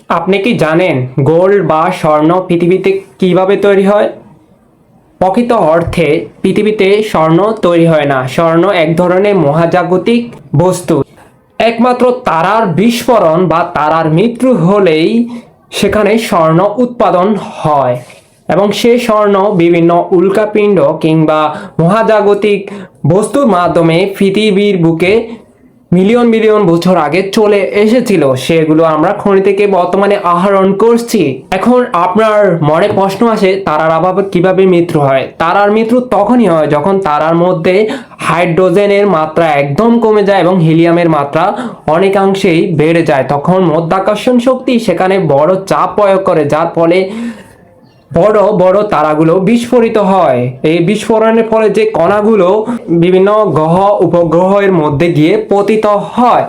আপনি কি জানেন গোল্ড বা স্বর্ণ পৃথিবীতে কিভাবে তৈরি হয়? প্রকৃত অর্থে পৃথিবীতে স্বর্ণ তৈরি হয় না। স্বর্ণ এক ধরনের মহাজাগতিক বস্তু। একমাত্র তারার বিস্ফোরণ বা তারার মৃত্যু হলেই সেখানে স্বর্ণ উৎপাদন হয় এবং সেই স্বর্ণ বিভিন্ন উল্কাপিণ্ড কিংবা মহাজাগতিক বস্তুর মাধ্যমে পৃথিবীর বুকে মিলিয়ন মিলিয়ন বছর আগে চলে এসেছিল, সেগুলো আমরা খনি থেকে বর্তমানে আহরণ করছি। এখন আপনার মনে প্রশ্ন আসে, তারার অভাবে কিভাবে মৃত্যু হয়? তারার মৃত্যু তখনই হয় যখন তারার মধ্যে হাইড্রোজেনের মাত্রা একদম কমে যায় এবং হিলিয়ামের মাত্রা অনেকাংশেই বেড়ে যায়। তখন মাধ্যাকর্ষণ শক্তি সেখানে বড় চাপ প্রয়োগ করে, যার ফলে বড় বড় তারাগুলো বিস্ফোরিত হয়। এই বিস্ফোরণের ফলে যে কণাগুলো বিভিন্ন গ্রহ উপগ্রহের মধ্যে গিয়ে পতিত হয়।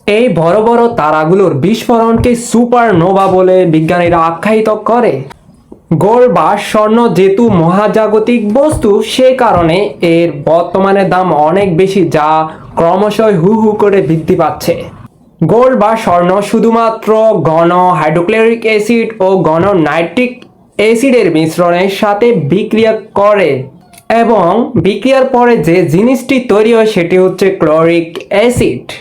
এই বড় বড় তারাগুলোর বিস্ফোরণকে সুপারনোভা বলে বিজ্ঞানীরা আখ্যায়িত করে। গোল্ড বা স্বর্ণ যেহেতু মহাজাগতিক বস্তু, সে কারণে এর বর্তমানে দাম অনেক বেশি, যা ক্রমশ হু হু করে বৃদ্ধি পাচ্ছে। গোল্ড বা স্বর্ণ শুধুমাত্র ঘন হাইড্রোক্লোরিক অ্যাসিড ও ঘন নাইট্রিক অ্যাসিডের মিশ্রণের সাথে বিক্রিয়া করে এবং বিক্রিয়ার পরে যে জিনিসটি তৈরি হয় সেটি হচ্ছে ক্লোরিক অ্যাসিড।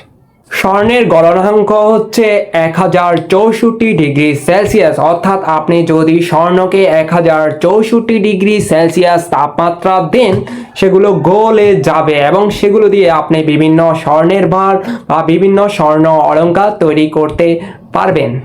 স্বর্ণের গলনাঙ্ক হচ্ছে 1064 ডিগ্রি সেলসিয়াস। অর্থাৎ আপনি যদি স্বর্ণকে 1064 ডিগ্রি সেলসিয়াস তাপমাত্রা দেন, সেগুলো গলে যাবে এবং সেগুলো দিয়ে আপনি বিভিন্ন স্বর্ণের ভার বা বিভিন্ন স্বর্ণ অলংকার তৈরি করতে পারবেন।